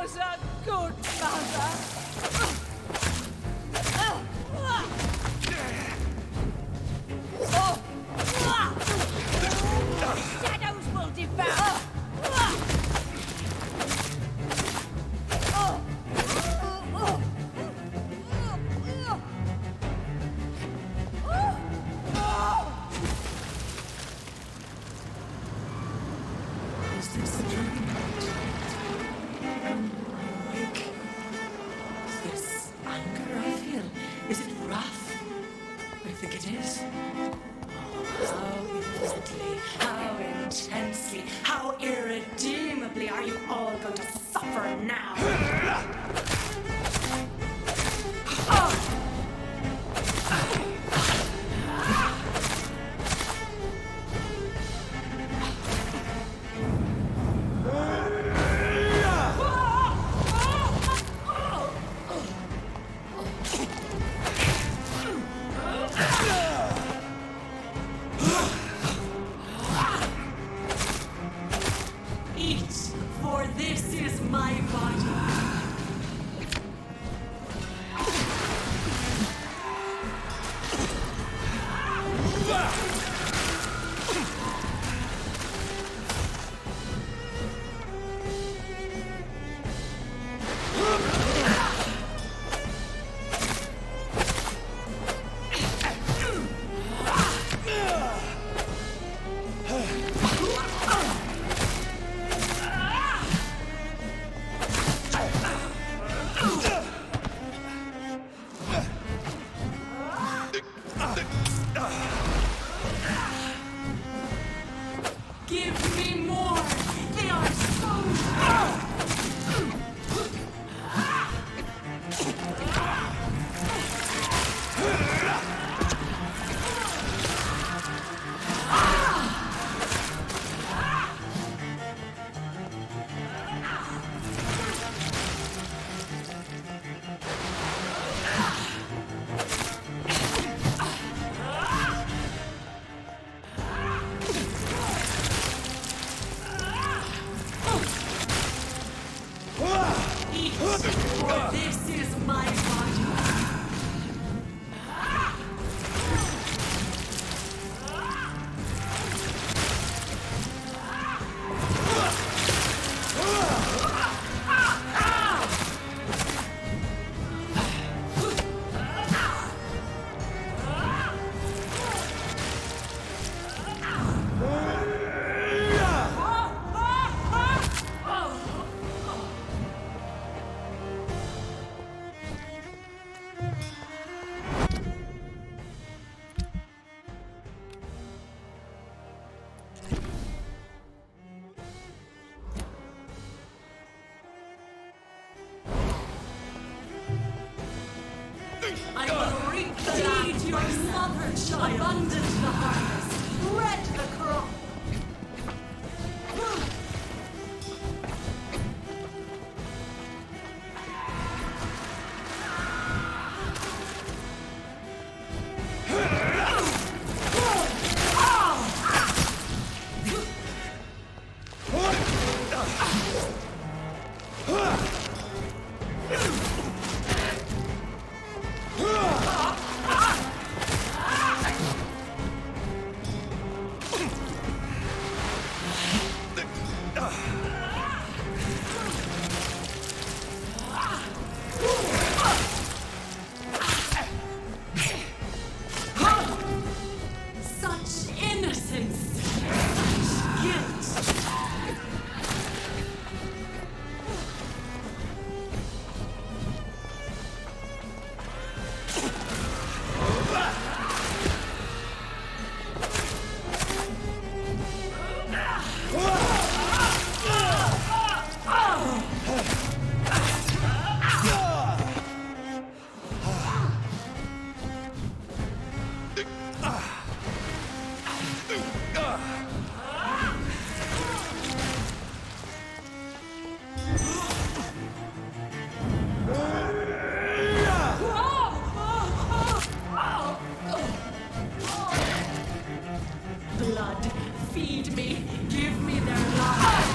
was a good mother. Shadows will devour. Is this a dream? Wake. Is this anger I feel? Is it wrath? I think it is. How intensely, how intensely, how irredeemably are you all going to suffer now? Eat, for this is my body. Give me more! They are so Eat, for this is my body. I will reap the land, your mother child. Abundant the harvest, red the crop. Such innocence, such guilt. Blood, feed me, give me their life.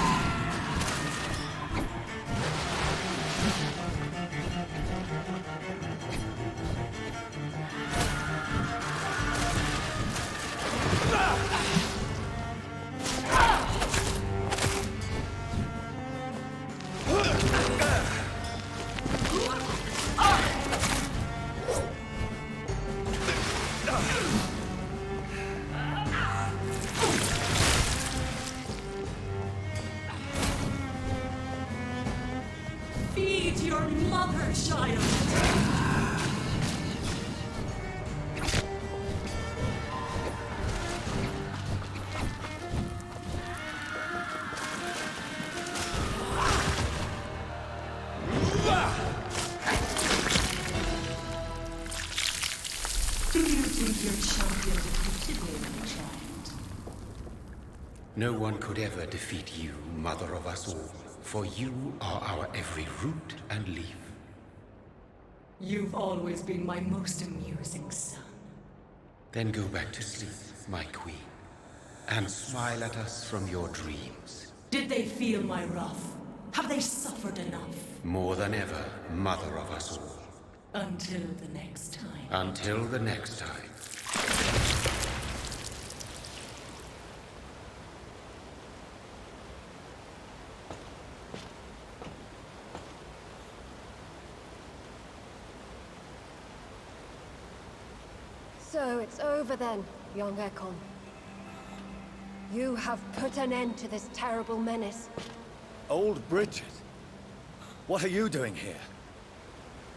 your mother, child! Do you think your champion defeated me, my child? No one could ever defeat you, mother of us all, for you are our every root and leaf. You've always been my most amusing son. Then go back to sleep, my queen, and smile at us from your dreams. Did they feel my wrath? Have they suffered enough? More than ever, mother of us all. Until the next time. Until the next time. So it's over then, young Ekon. You have put an end to this terrible menace. Old Bridget? What are you doing here?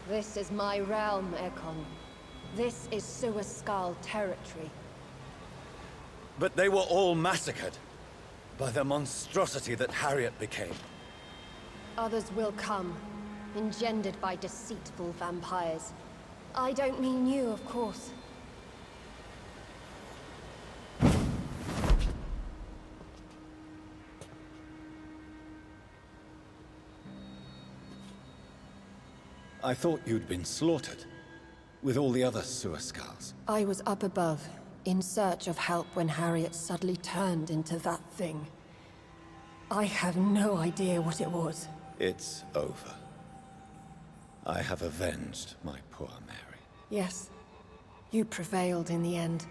This is my realm, Ekon. This is Suaskal territory. But they were all massacred by the monstrosity that Harriet became. Others will come, engendered by deceitful vampires. I don't mean you, of course. I thought you'd been slaughtered, with all the other Suaskals. I was up above, in search of help when Harriet suddenly turned into that thing. I have no idea what it was. It's over. I have avenged my poor Mary. Yes, you prevailed in the end.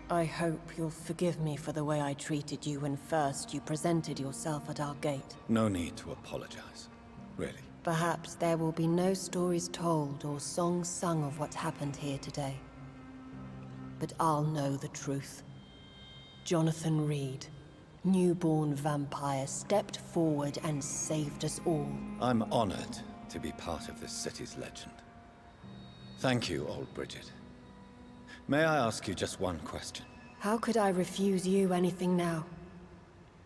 I hope you'll forgive me for the way I treated you when first you presented yourself at our gate. No need to apologize, really. Perhaps there will be no stories told or songs sung of what happened here today. But I'll know the truth. Jonathan Reed, newborn vampire, stepped forward and saved us all. I'm honored to be part of this city's legend. Thank you, old Bridget. May I ask you just one question? How could I refuse you anything now?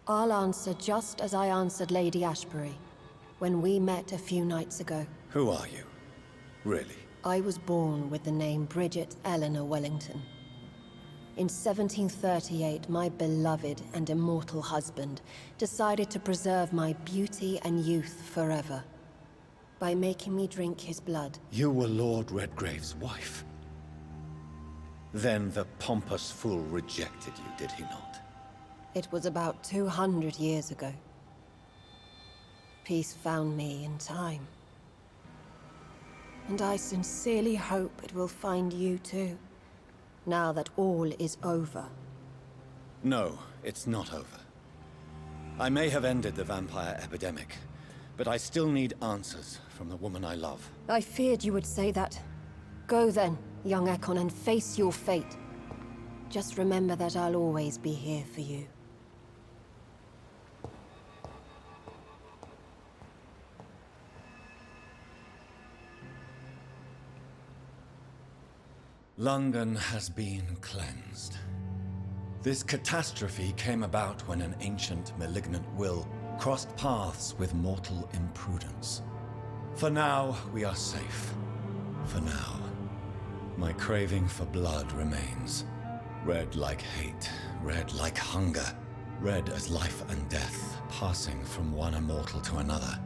I'll answer just as I answered Lady Ashbury when we met a few nights ago. Who are you? Really? I was born with the name Bridget Eleanor Wellington. In 1738, my beloved and immortal husband decided to preserve my beauty and youth forever by making me drink his blood. You were Lord Redgrave's wife. Then the pompous fool rejected you, did he not? It was about 200 years ago. Peace found me in time. And I sincerely hope it will find you too, now that all is over. No, it's not over. I may have ended the vampire epidemic, but I still need answers from the woman I love. I feared you would say that. Go then, young Ekon, and face your fate. Just remember that I'll always be here for you. London has been cleansed. This catastrophe came about when an ancient, malignant will crossed paths with mortal imprudence. For now, we are safe. For now. My craving for blood remains. Red like hate, red like hunger. Red as life and death, passing from one immortal to another.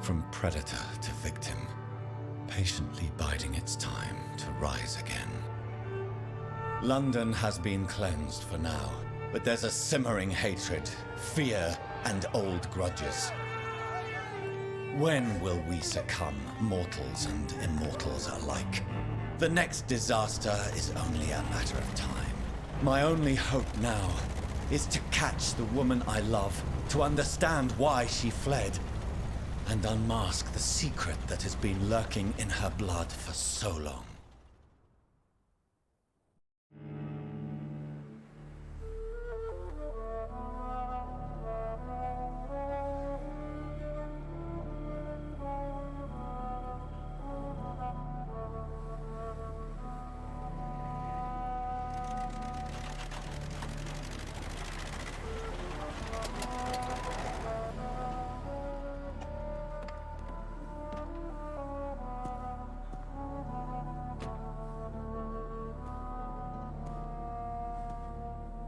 From predator to victim. Patiently biding its time to rise again. London has been cleansed for now, but there's a simmering hatred, fear, and old grudges. When will we succumb, mortals and immortals alike? The next disaster is only a matter of time. My only hope now is to catch the woman I love, to understand why she fled, and unmask the secret that has been lurking in her blood for so long.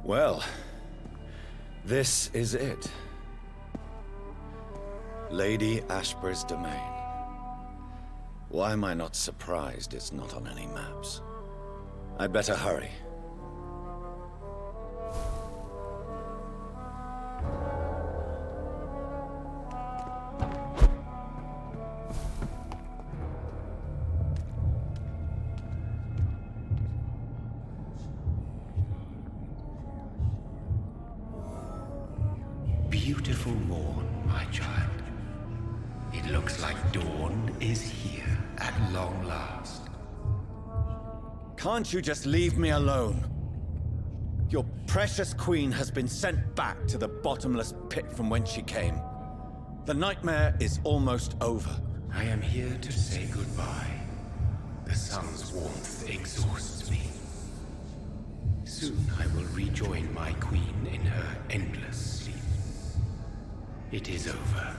Well, this is it. Lady Ashbur's domain. Why am I not surprised it's not on any maps? I'd better hurry. Beautiful morn, my child. It looks like dawn is here at long last. Can't you just leave me alone? Your precious queen has been sent back to the bottomless pit from whence she came. The nightmare is almost over. I am here to say goodbye. The sun's warmth exhausts me. Soon I will rejoin my queen in her endless sleep. It is over.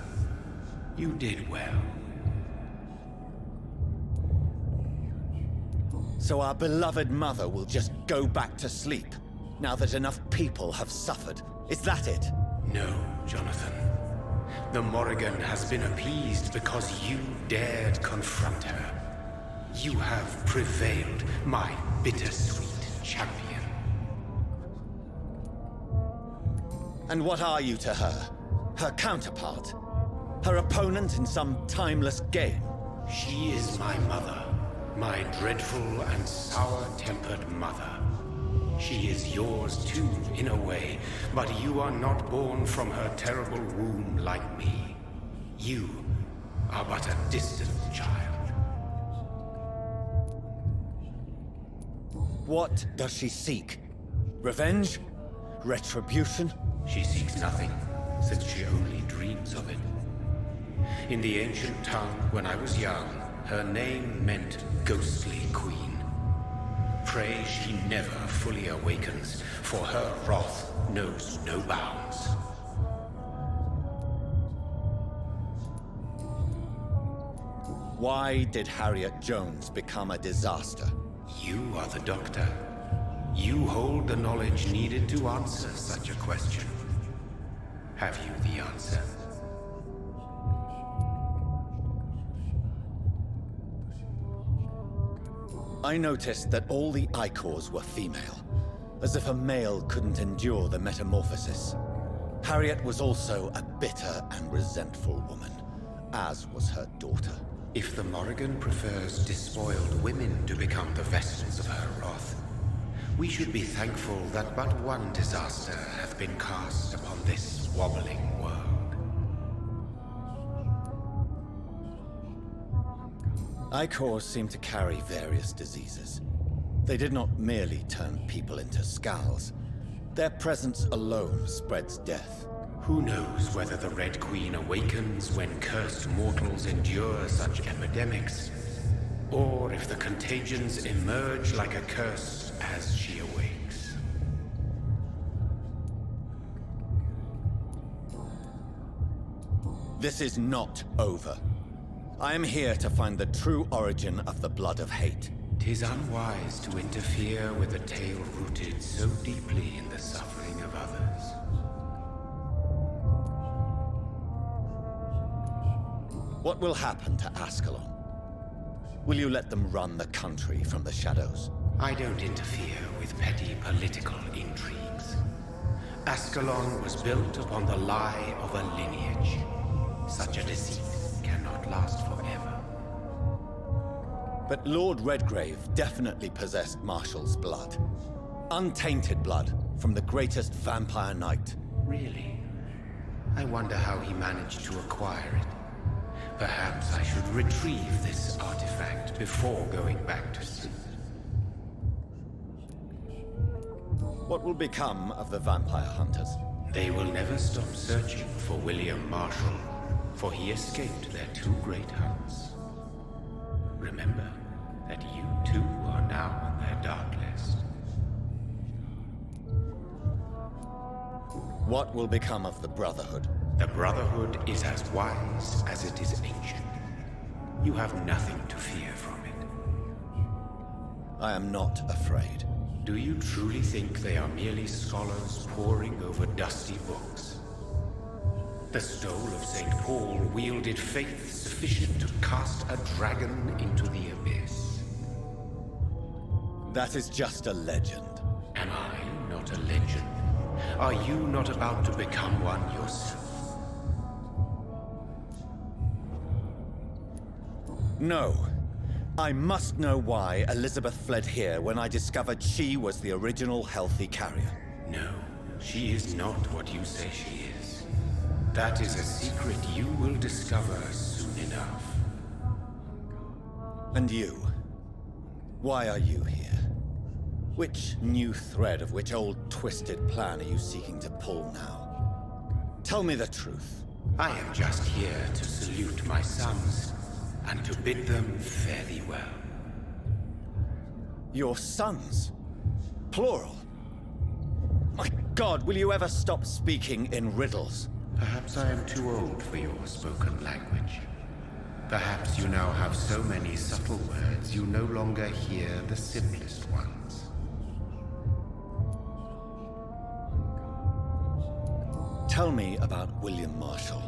You did well. So our beloved mother will just go back to sleep, now that enough people have suffered. Is that it? No, Jonathan. The Morrigan has been appeased because you dared confront her. You have prevailed, my bittersweet champion. And what are you to her? Her counterpart? Her opponent in some timeless game? She is my mother, my dreadful and sour-tempered mother. She is yours too, in a way, but you are not born from her terrible womb like me. You are but a distant child. What does she seek? Revenge? Retribution? She seeks nothing, since she only dreams of it. In the ancient tongue, when I was young, her name meant Ghostly Queen. Pray she never fully awakens, for her wrath knows no bounds. Why did Harriet Jones become a disaster? You are the doctor. You hold the knowledge needed to answer such a question. Have you the answer? I noticed that all the Icors were female, as if a male couldn't endure the metamorphosis. Harriet was also a bitter and resentful woman, as was her daughter. If the Morrigan prefers despoiled women to become the vessels of her wrath, we should be thankful that but one disaster hath been cast upon this wobbling world. Icors seem to carry various diseases. They did not merely turn people into skulls. Their presence alone spreads death. Who knows whether the Red Queen awakens when cursed mortals endure such epidemics, or if the contagions emerge like a curse as she awakes. This is not over. I am here to find the true origin of the blood of hate. 'Tis unwise to interfere with a tale rooted so deeply in the suffering of others. What will happen to Ascalon? Will you let them run the country from the shadows? I don't interfere with petty political intrigues. Ascalon was built upon the lie of a lineage. Such a deceit cannot last forever. But Lord Redgrave definitely possessed Marshall's blood. Untainted blood from the greatest vampire knight. Really? I wonder how he managed to acquire it. Perhaps I should retrieve this artifact before going back to sleep. What will become of the vampire hunters? They will never stop searching for William Marshall, for he escaped their two great hunts. Remember that you too are now on their dark list. What will become of the Brotherhood? The Brotherhood is as wise as it is ancient. You have nothing to fear from it. I am not afraid. Do you truly think they are merely scholars poring over dusty books? The stole of St. Paul wielded faith sufficient to cast a dragon into the abyss. That is just a legend. Am I not a legend? Are you not about to become one yourself? No. I must know why Elizabeth fled here when I discovered she was the original healthy carrier. No, she is not what you say she is. That is a secret you will discover soon enough. And you? Why are you here? Which new thread of which old twisted plan are you seeking to pull now? Tell me the truth. I am just here to salute my sons and to bid them fare thee well. Your sons? Plural? My God, will you ever stop speaking in riddles? Perhaps I am too old for your spoken language. Perhaps you now have so many subtle words you no longer hear the simplest ones. Tell me about William Marshall.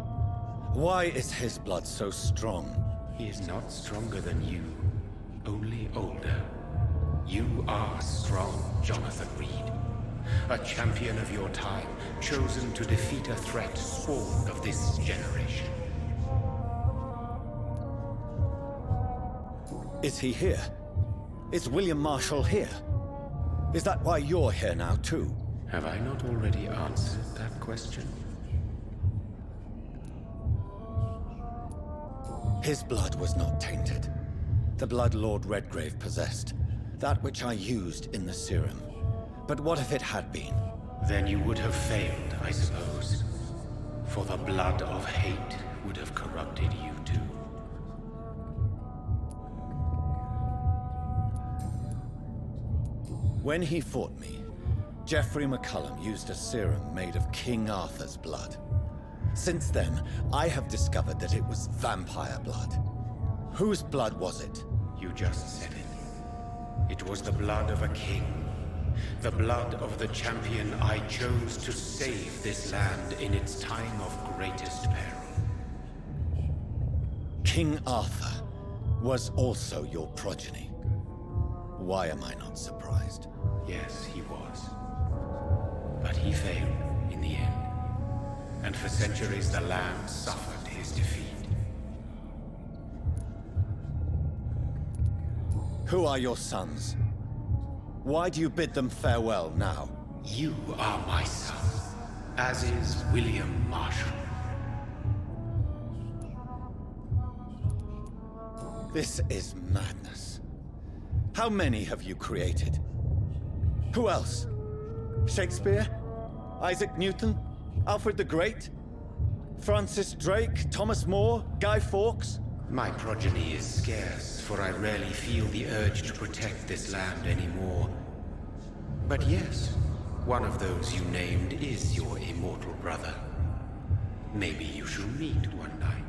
Why is his blood so strong? He is not stronger than you, only older. You are strong, Jonathan Reed. A champion of your time, chosen to defeat a threat spawned of this generation. Is he here? Is William Marshall here? Is that why you're here now, too? Have I not already answered that question? His blood was not tainted. The blood Lord Redgrave possessed. That which I used in the serum. But what if it had been? Then you would have failed, I suppose. For the blood of hate would have corrupted you too. When he fought me, Geoffrey McCullum used a serum made of King Arthur's blood. Since then, I have discovered that it was vampire blood. Whose blood was it? You just said it. It was the blood of a king. The blood of the champion I chose to save this land in its time of greatest peril. King Arthur was also your progeny. Why am I not surprised? Yes, he was. But he failed in the end. And for centuries the land suffered his defeat. Who are your sons? Why do you bid them farewell now? You are my son, as is William Marshall. This is madness. How many have you created? Who else? Shakespeare? Isaac Newton? Alfred the Great? Francis Drake? Thomas More? Guy Fawkes? My progeny is scarce, for I rarely feel the urge to protect this land anymore. But yes, one of those you named is your immortal brother. Maybe you shall meet one night.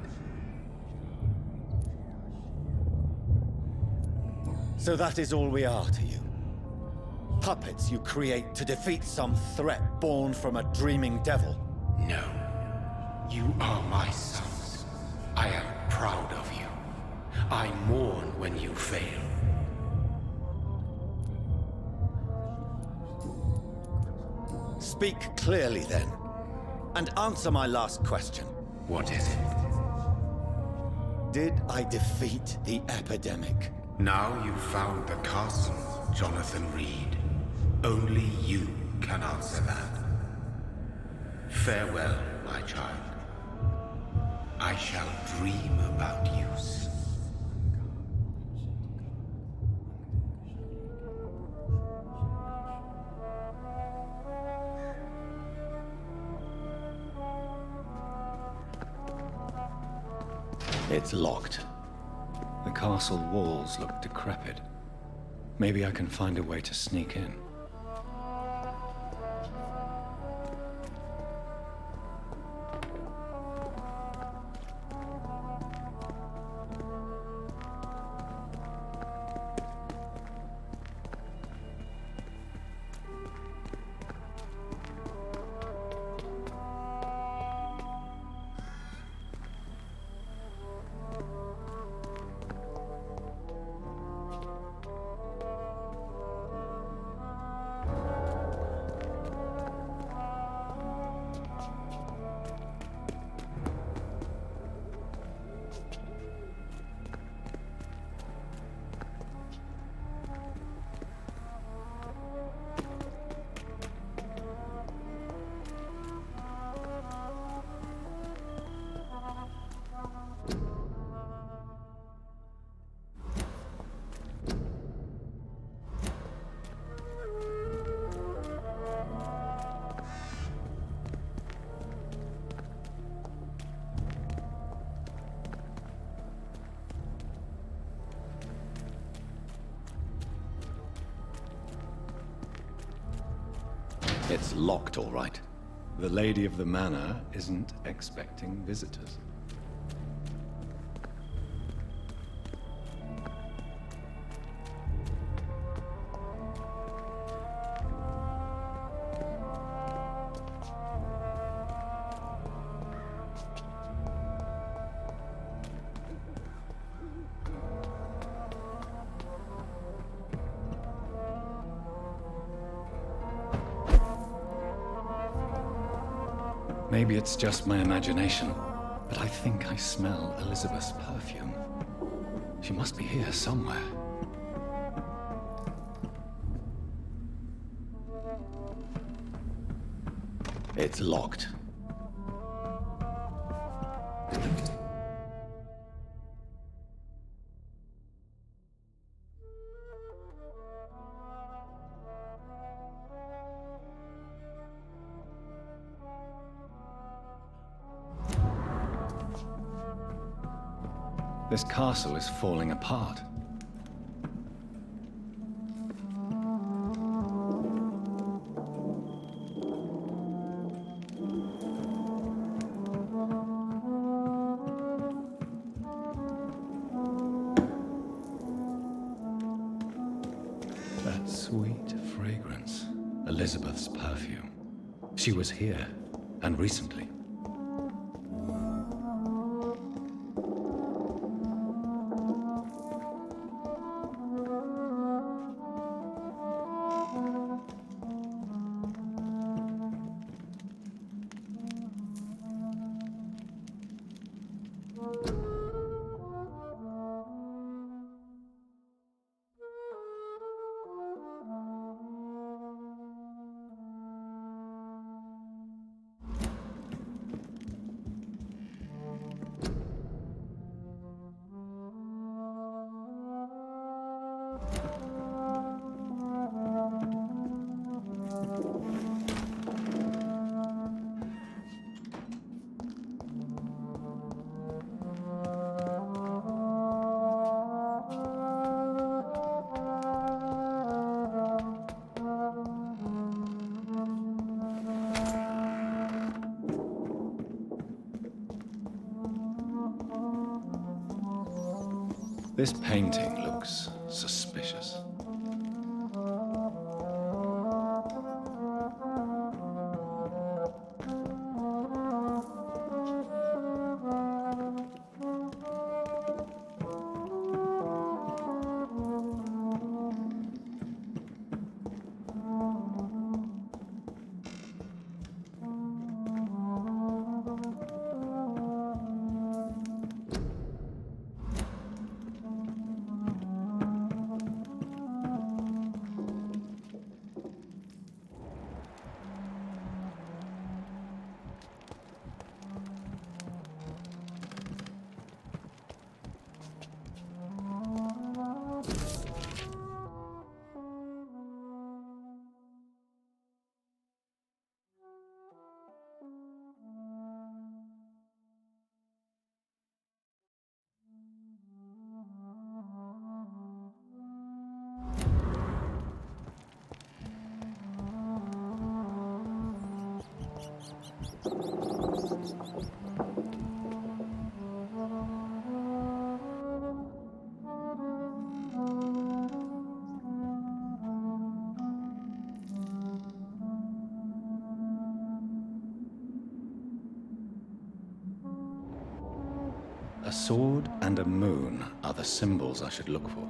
So that is all we are to you? Puppets you create to defeat some threat born from a dreaming devil? No. You are my sons. I am proud of you. I mourn when you fail. Speak clearly then, and answer my last question. What is it? Did I defeat the epidemic? Now you've found the castle, Jonathan Reed. Only you can answer that. Farewell, my child. I shall dream about you soon. It's locked. The castle walls look decrepit. Maybe I can find a way to sneak in. It's locked, all right. The Lady of the Manor isn't expecting visitors. Maybe it's just my imagination, but I think I smell Elizabeth's perfume. She must be here somewhere. It's locked. This castle is falling apart. That sweet fragrance. Elizabeth's perfume. She was here, and recently. This painting looks suspicious. A sword and a moon are the symbols I should look for.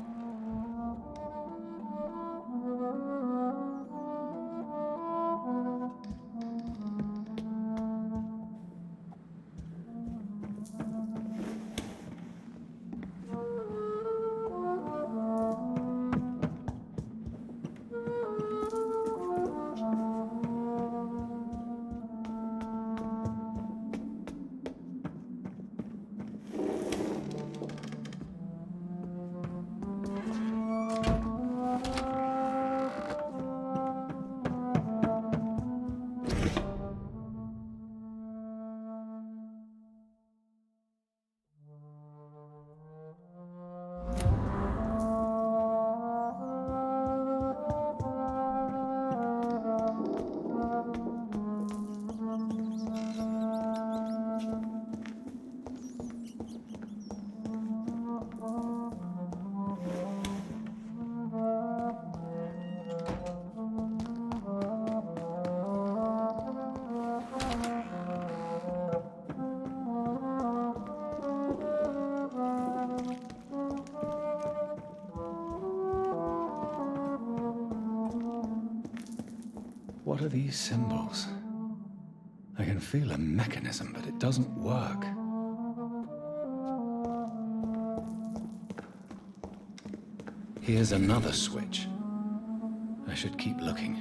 What are these symbols? I can feel a mechanism, but it doesn't work. Here's another switch. I should keep looking.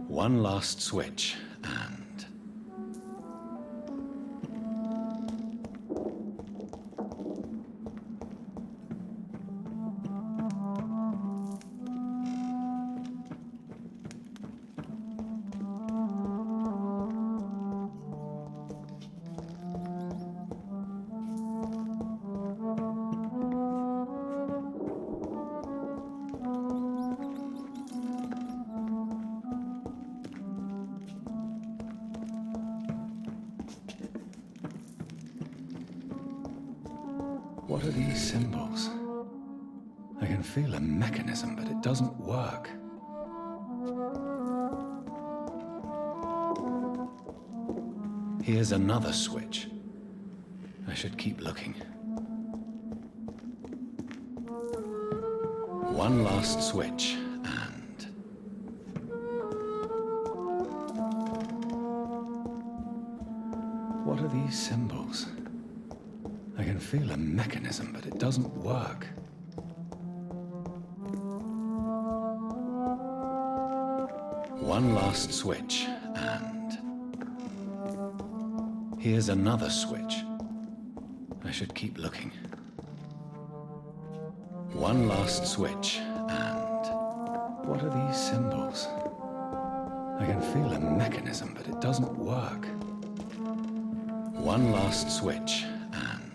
One last switch, and... What are these symbols? I can feel a mechanism, but it doesn't work. Here's another switch. I should keep looking. One last switch, and... What are these symbols? I can feel a mechanism, but it doesn't work. One last switch, and... Here's another switch. I should keep looking. One last switch, and... What are these symbols? I can feel a mechanism, but it doesn't work. One last switch, and...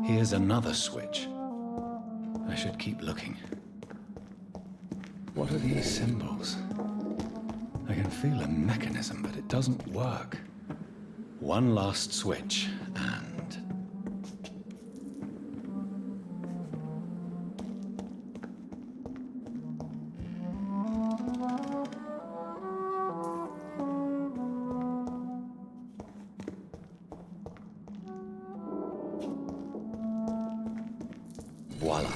Here's another switch. I should keep looking. What are these symbols? I can feel a mechanism, but it doesn't work. One last switch, and... Voila.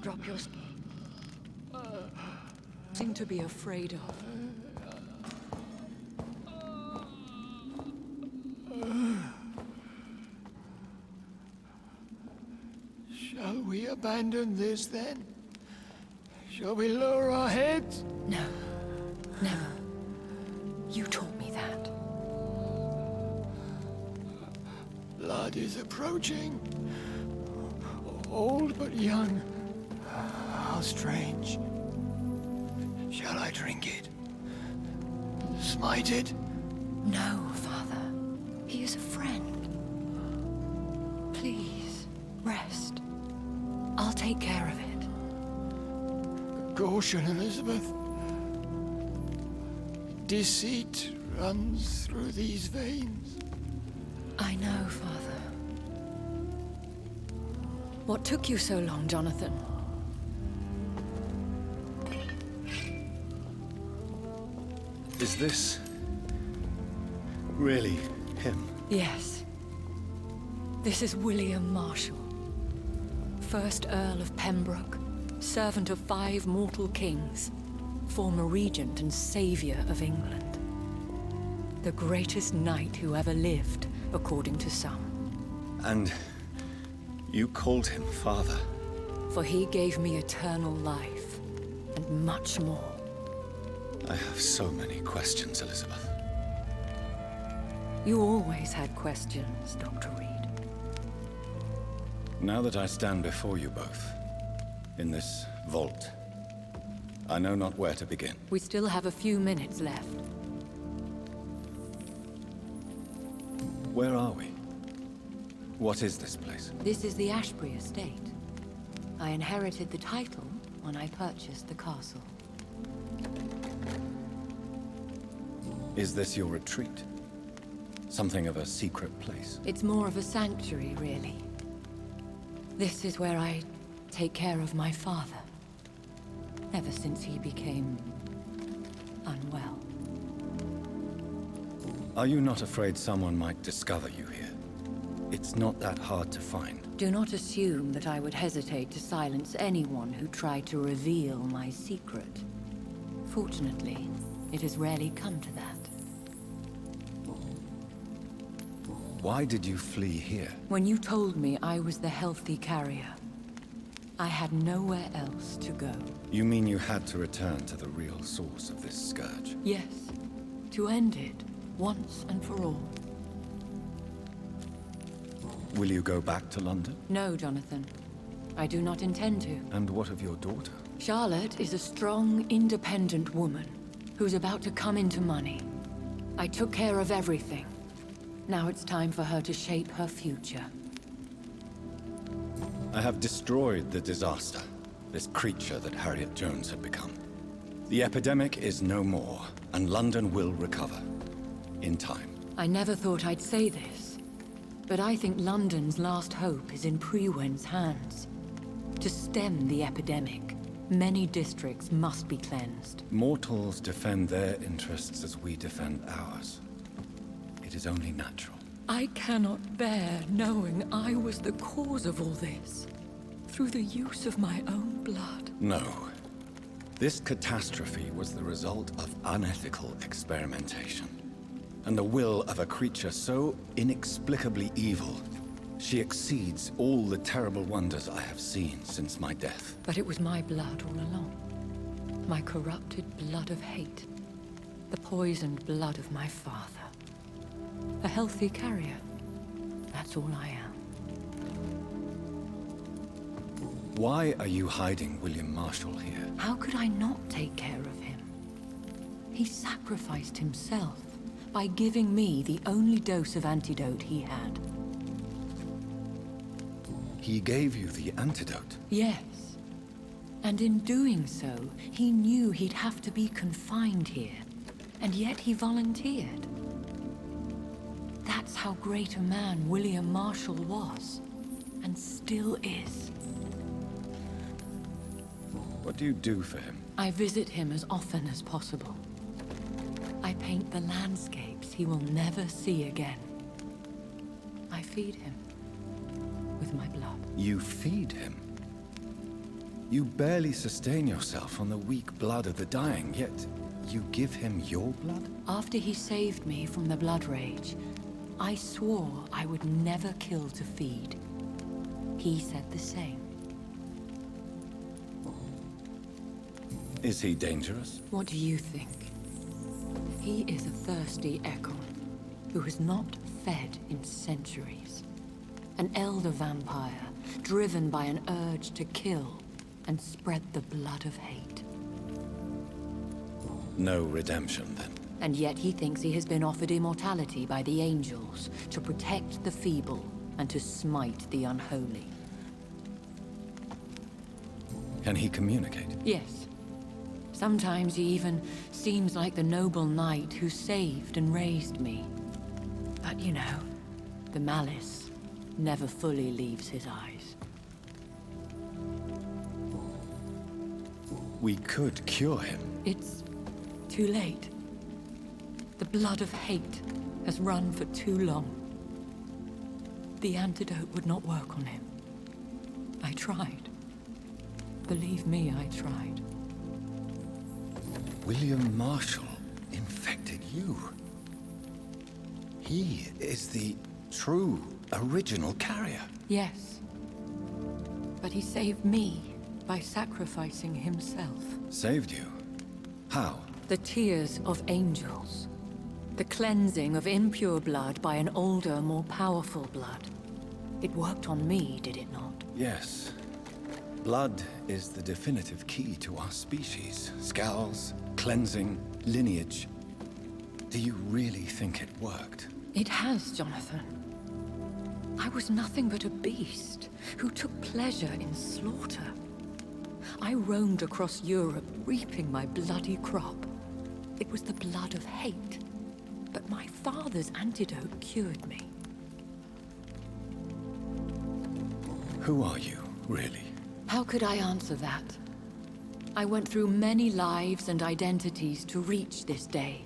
Drop your... Seem to be afraid of. Shall we abandon this then? Shall we lower our heads? No. Never. You taught me that. Blood is approaching. Old but young. How strange. Shall I drink it? Smite it? No, Father. He is a friend. Please, rest. I'll take care of it. Caution, Elizabeth. Deceit runs through these veins. I know, Father. What took you so long, Jonathan? Is this really him? Yes. This is William Marshall, 1st Earl of Pembroke, servant of 5 mortal kings, former regent and savior of England. The greatest knight who ever lived, according to some. And you called him father? For he gave me eternal life, and much more. I have so many questions, Elizabeth. You always had questions, Dr. Reed. Now that I stand before you both, in this vault, I know not where to begin. We still have a few minutes left. Where are we? What is this place? This is the Ashbury estate. I inherited the title when I purchased the castle. Is this your retreat? Something of a secret place? It's more of a sanctuary, really. This is where I take care of my father. Ever since he became unwell. Are you not afraid someone might discover you here? It's not that hard to find. Do not assume that I would hesitate to silence anyone who tried to reveal my secret. Fortunately, it has rarely come to that. Why did you flee here? When you told me I was the healthy carrier, I had nowhere else to go. You mean you had to return to the real source of this scourge? Yes, to end it, once and for all. Will you go back to London? No, Jonathan. I do not intend to. And what of your daughter? Charlotte is a strong, independent woman who's about to come into money. I took care of everything. Now it's time for her to shape her future. I have destroyed the disaster, this creature that Harriet Jones had become. The epidemic is no more, and London will recover. In time. I never thought I'd say this, but I think London's last hope is in Prewen's hands. To stem the epidemic, many districts must be cleansed. Mortals defend their interests as we defend ours. It is only natural. I cannot bear knowing I was the cause of all this, through the use of my own blood. No. This catastrophe was the result of unethical experimentation, and the will of a creature so inexplicably evil, she exceeds all the terrible wonders I have seen since my death. But it was my blood all along. My corrupted blood of hate. The poisoned blood of my father. A healthy carrier. That's all I am. Why are you hiding William Marshall here? How could I not take care of him? He sacrificed himself by giving me the only dose of antidote he had. He gave you the antidote? Yes. And in doing so, he knew he'd have to be confined here. And yet he volunteered. That's how great a man William Marshall was. And still is. What do you do for him? I visit him as often as possible. I paint the landscapes he will never see again. I feed him with my blood. You feed him? You barely sustain yourself on the weak blood of the dying, yet you give him your blood? After he saved me from the blood rage, I swore I would never kill to feed. He said the same. Is he dangerous? What do you think? He is a thirsty Ekon, who has not fed in centuries. An elder vampire, driven by an urge to kill and spread the blood of hate. No redemption, then. And yet he thinks he has been offered immortality by the angels to protect the feeble and to smite the unholy. Can he communicate? Yes. Sometimes he even seems like the noble knight who saved and raised me. But you know, the malice never fully leaves his eyes. We could cure him. It's too late. The blood of hate has run for too long. The antidote would not work on him. I tried. Believe me, I tried. William Marshall infected you. He is the true, original carrier. Yes. But he saved me by sacrificing himself. Saved you? How? The tears of angels. The cleansing of impure blood by an older, more powerful blood. It worked on me, did it not? Yes. Blood is the definitive key to our species. Scowls, cleansing, lineage. Do you really think it worked? It has, Jonathan. I was nothing but a beast who took pleasure in slaughter. I roamed across Europe, reaping my bloody crop. It was the blood of hate. But my father's antidote cured me. Who are you, really? How could I answer that? I went through many lives and identities to reach this day.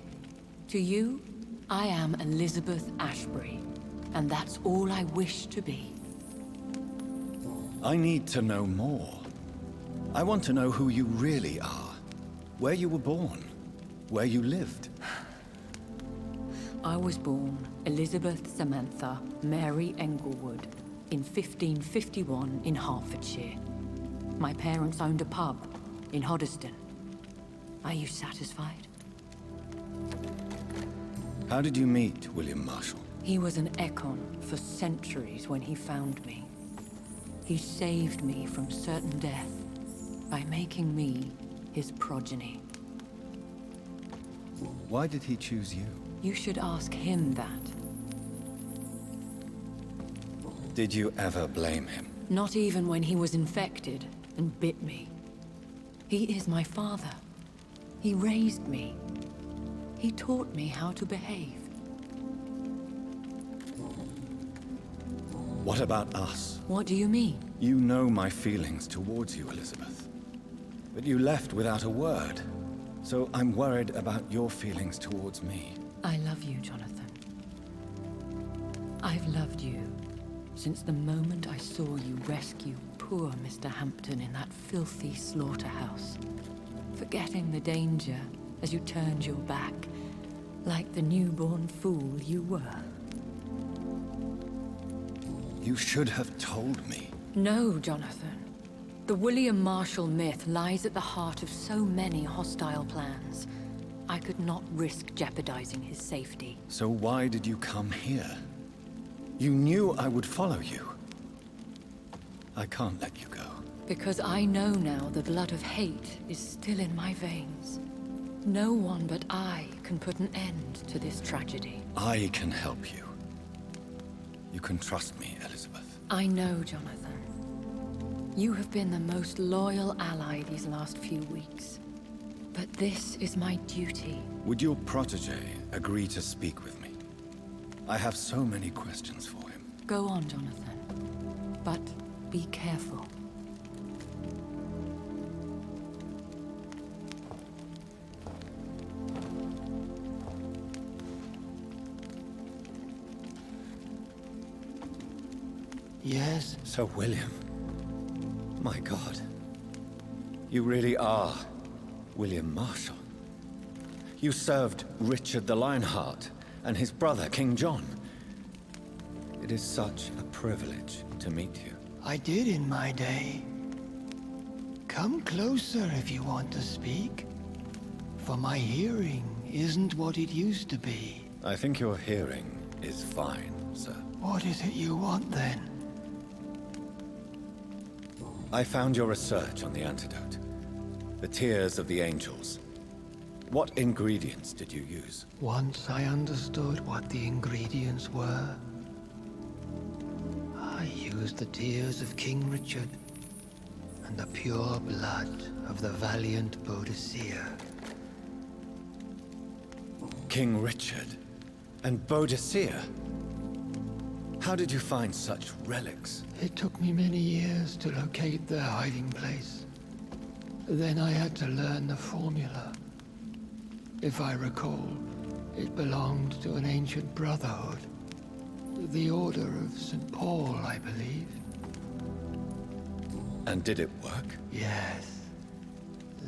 To you, I am Elizabeth Ashbury, and that's all I wish to be. I need to know more. I want to know who you really are. Where you were born. Where you lived. I was born Elizabeth Samantha Mary Englewood in 1551 in Hertfordshire. My parents owned a pub in Hoddesdon. Are you satisfied? How did you meet William Marshall? He was an Ekon for centuries when he found me. He saved me from certain death by making me his progeny. Why did he choose you? You should ask him that. Did you ever blame him? Not even when he was infected and bit me. He is my father. He raised me. He taught me how to behave. What about us? What do you mean? You know my feelings towards you, Elizabeth. But you left without a word. So I'm worried about your feelings towards me. I love you, Jonathan. I've loved you since the moment I saw you rescue poor Mr. Hampton in that filthy slaughterhouse. Forgetting the danger as you turned your back, like the newborn fool you were. You should have told me. No, Jonathan. The William Marshall myth lies at the heart of so many hostile plans. I could not risk jeopardizing his safety. So why did you come here? You knew I would follow you. I can't let you go. Because I know now the blood of hate is still in my veins. No one but I can put an end to this tragedy. I can help you. You can trust me, Elizabeth. I know, Jonathan. You have been the most loyal ally these last few weeks. But this is my duty. Would your protege agree to speak with me? I have so many questions for him. Go on, Jonathan. But be careful. Yes? Sir William. My God. You really are William Marshall. You served Richard the Lionheart and his brother, King John. It is such a privilege to meet you. I did in my day. Come closer if you want to speak. For my hearing isn't what it used to be. I think your hearing is fine, sir. What is it you want then? I found your research on the antidote. The Tears of the Angels. What ingredients did you use? Once I understood what the ingredients were, I used the tears of King Richard and the pure blood of the valiant Boadicea. King Richard and Boadicea? How did you find such relics? It took me many years to locate their hiding place. Then I had to learn the formula. If I recall, it belonged to an ancient brotherhood. The Order of St. Paul, I believe. And did it work? Yes.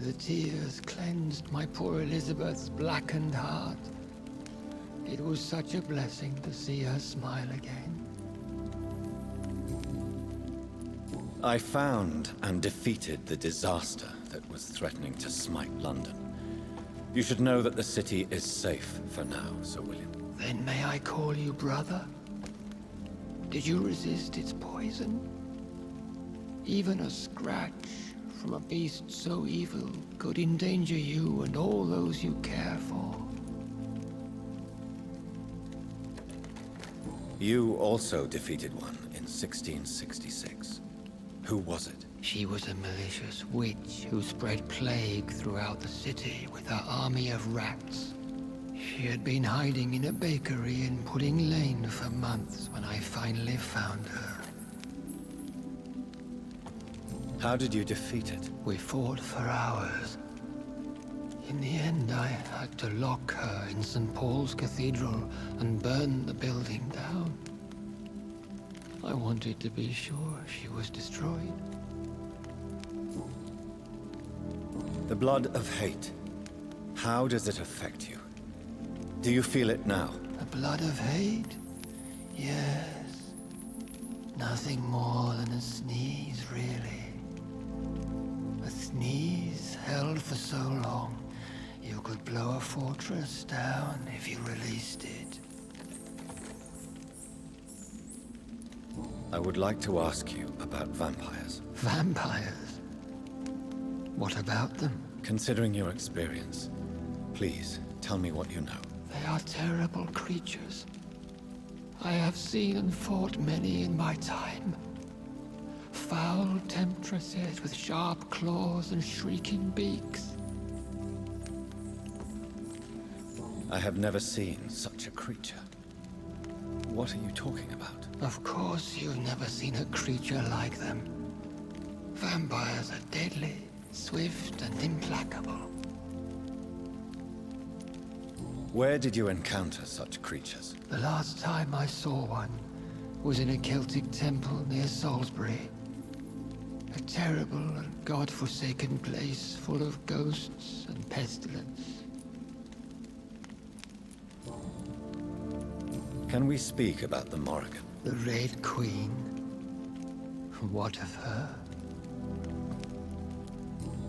The tears cleansed my poor Elizabeth's blackened heart. It was such a blessing to see her smile again. I found and defeated the disaster that was threatening to smite London. You should know that the city is safe for now, Sir William. Then may I call you brother? Did you resist its poison? Even a scratch from a beast so evil could endanger you and all those you care for. You also defeated one in 1666. Who was it? She was a malicious witch who spread plague throughout the city with her army of rats. She had been hiding in a bakery in Pudding Lane for months when I finally found her. How did you defeat it? We fought for hours. In the end, I had to lock her in St. Paul's Cathedral and burn the building down. I wanted to be sure she was destroyed. The blood of hate. How does it affect you? Do you feel it now? The blood of hate? Yes. Nothing more than a sneeze, really. A sneeze held for so long, you could blow a fortress down if you released it. I would like to ask you about vampires. Vampires? What about them? Considering your experience, please tell me what you know. They are terrible creatures. I have seen and fought many in my time. Foul temptresses with sharp claws and shrieking beaks. I have never seen such a creature. What are you talking about? Of course you've never seen a creature like them. Vampires are deadly, swift and implacable. Where did you encounter such creatures? The last time I saw one was in a Celtic temple near Salisbury. A terrible and god-forsaken place full of ghosts and pestilence. Can we speak about the Morrigan? The Red Queen? What of her?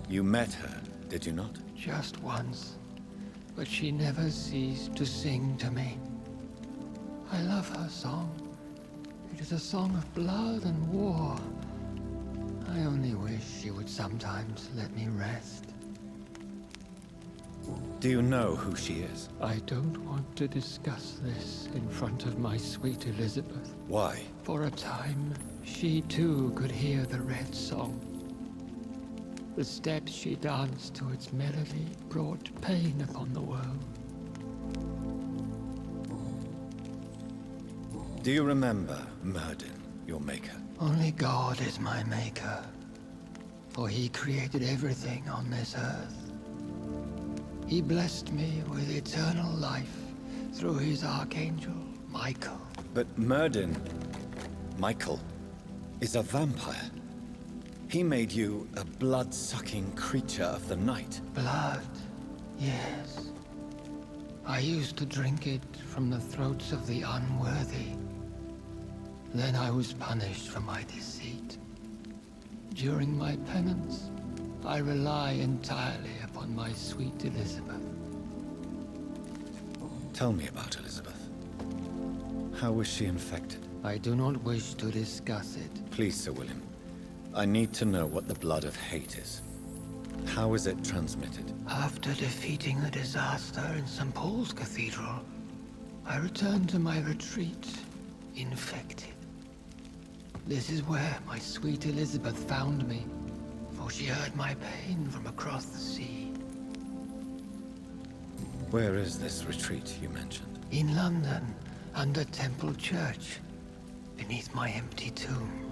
You met her, did you not? Just once. But she never ceased to sing to me. I love her song. It is a song of blood and war. I only wish she would sometimes let me rest. Do you know who she is? I don't want to discuss this in front of my sweet Elizabeth. Why? For a time, she too could hear the Red Song. The steps she danced to its melody brought pain upon the world. Do you remember Myrddin, your maker? Only God is my maker, for he created everything on this earth. He blessed me with eternal life through his archangel, Michael. But Myrddin, Michael, is a vampire. He made you a blood-sucking creature of the night. Blood, yes. I used to drink it from the throats of the unworthy. Then I was punished for my deceit. During my penance, I rely entirely upon my sweet Elizabeth. Tell me about Elizabeth. How was she infected? I do not wish to discuss it. Please, Sir William. I need to know what the blood of hate is. How is it transmitted? After defeating the disaster in St. Paul's Cathedral, I returned to my retreat, infected. This is where my sweet Elizabeth found me, for she heard my pain from across the sea. Where is this retreat you mentioned? In London, under Temple Church, beneath my empty tomb.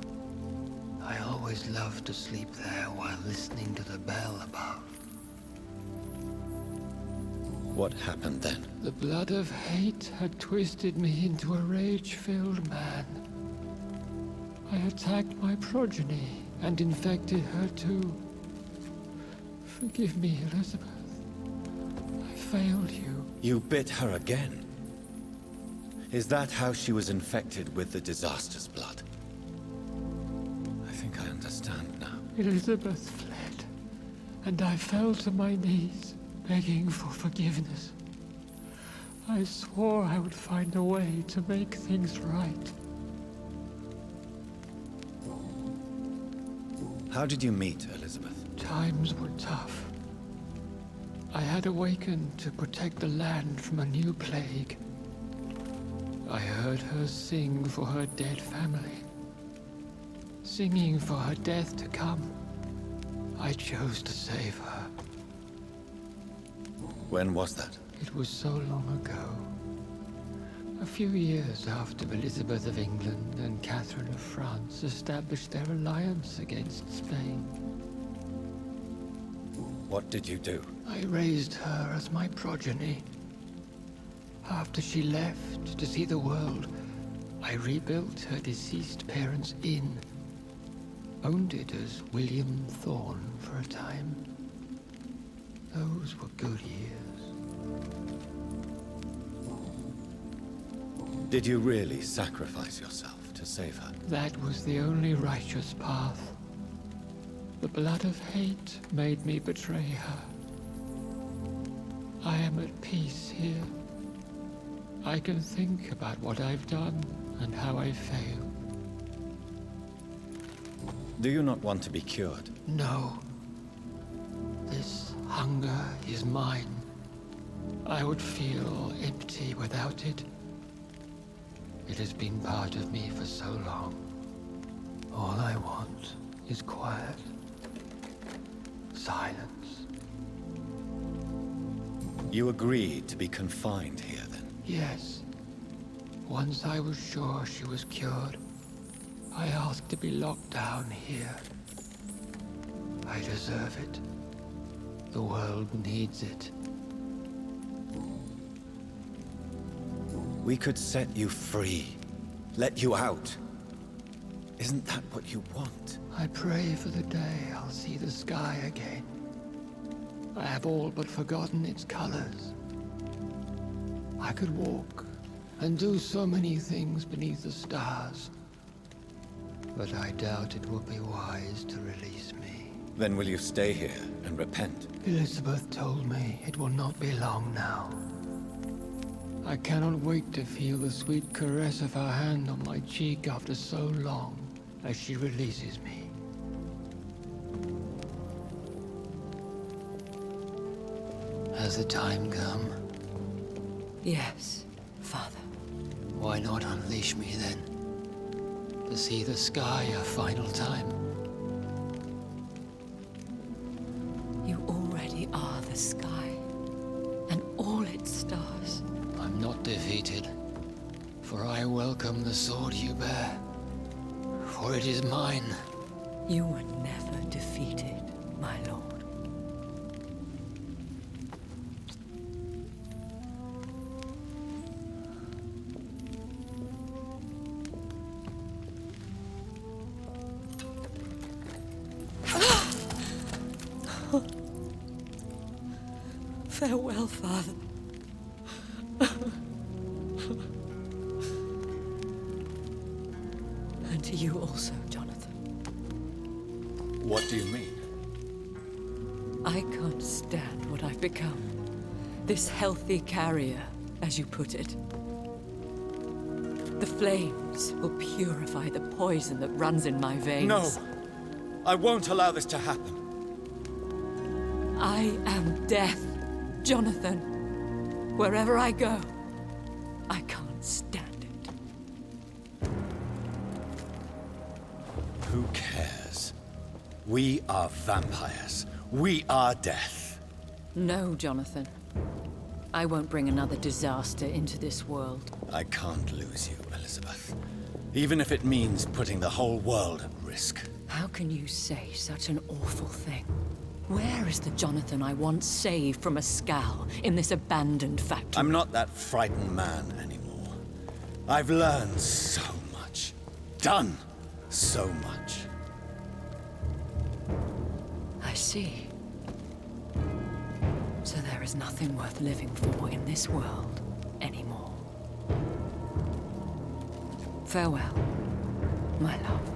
I always loved to sleep there while listening to the bell above. What happened then? The blood of hate had twisted me into a rage-filled man. I attacked my progeny and infected her too. Forgive me, Elizabeth. I failed you. You bit her again? Is that how she was infected with the disaster's blood? I think I understand now. Elizabeth fled, and I fell to my knees, begging for forgiveness. I swore I would find a way to make things right. How did you meet Elizabeth? Times were tough. I had awakened to protect the land from a new plague. I heard her sing for her dead family. Singing for her death to come. I chose to save her. When was that? It was so long ago. A few years after Elizabeth of England and Catherine of France established their alliance against Spain. What did you do? I raised her as my progeny. After she left to see the world, I rebuilt her deceased parents' inn. Owned it as William Thorne for a time. Those were good years. Did you really sacrifice yourself to save her? That was the only righteous path. The blood of hate made me betray her. I am at peace here. I can think about what I've done and how I failed. Do you not want to be cured? No. This hunger is mine. I would feel empty without it. It has been part of me for so long. All I want is quiet. Silence. You agreed to be confined here then? Yes. Once I was sure she was cured, I asked to be locked down here. I deserve it. The world needs it. We could set you free. Let you out. Isn't that what you want? I pray for the day I'll see the sky again. I have all but forgotten its colors. I could walk and do so many things beneath the stars. But I doubt it will be wise to release me. Then will you stay here and repent? Elizabeth told me it will not be long now. I cannot wait to feel the sweet caress of her hand on my cheek after so long, as she releases me. Has the time come? Yes, Father. Why not unleash me then? To see the sky a final time? You already are the sky, and all its stars. I'm not defeated, for I welcome the sword you bear, for it is mine. You were never defeated, my lord. Farewell, Father. And to you also, Jonathan. What do you mean? I can't stand what I've become. This healthy carrier, as you put it. The flames will purify the poison that runs in my veins. No! I won't allow this to happen. I am death, Jonathan. Wherever I go, I can't stand it. Who cares? We are vampires. We are death. No, Jonathan. I won't bring another disaster into this world. I can't lose you, Elizabeth. Even if it means putting the whole world at risk. How can you say such an awful thing? Where is the Jonathan I once saved from a scowl in this abandoned factory? I'm not that frightened man anymore. I've learned so much. Done so much. I see. So there is nothing worth living for in this world anymore. Farewell, my love.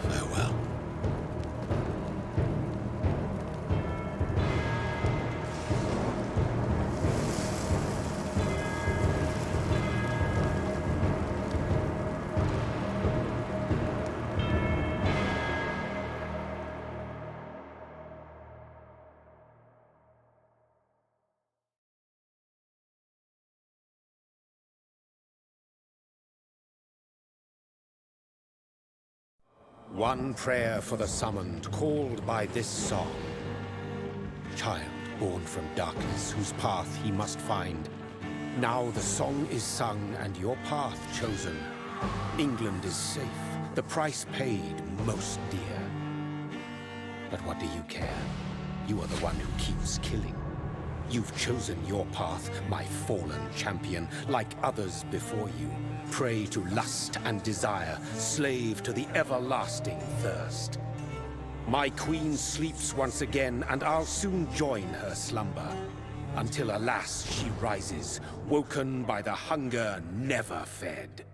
Farewell. One prayer for the summoned, called by this song. Child born from darkness, whose path he must find. Now the song is sung and your path chosen. England is safe, the price paid most dear. But what do you care? You are the one who keeps killing. You've chosen your path, my fallen champion, like others before you. Prey to lust and desire, slave to the everlasting thirst. My queen sleeps once again, and I'll soon join her slumber. Until alas, she rises, woken by the hunger never fed.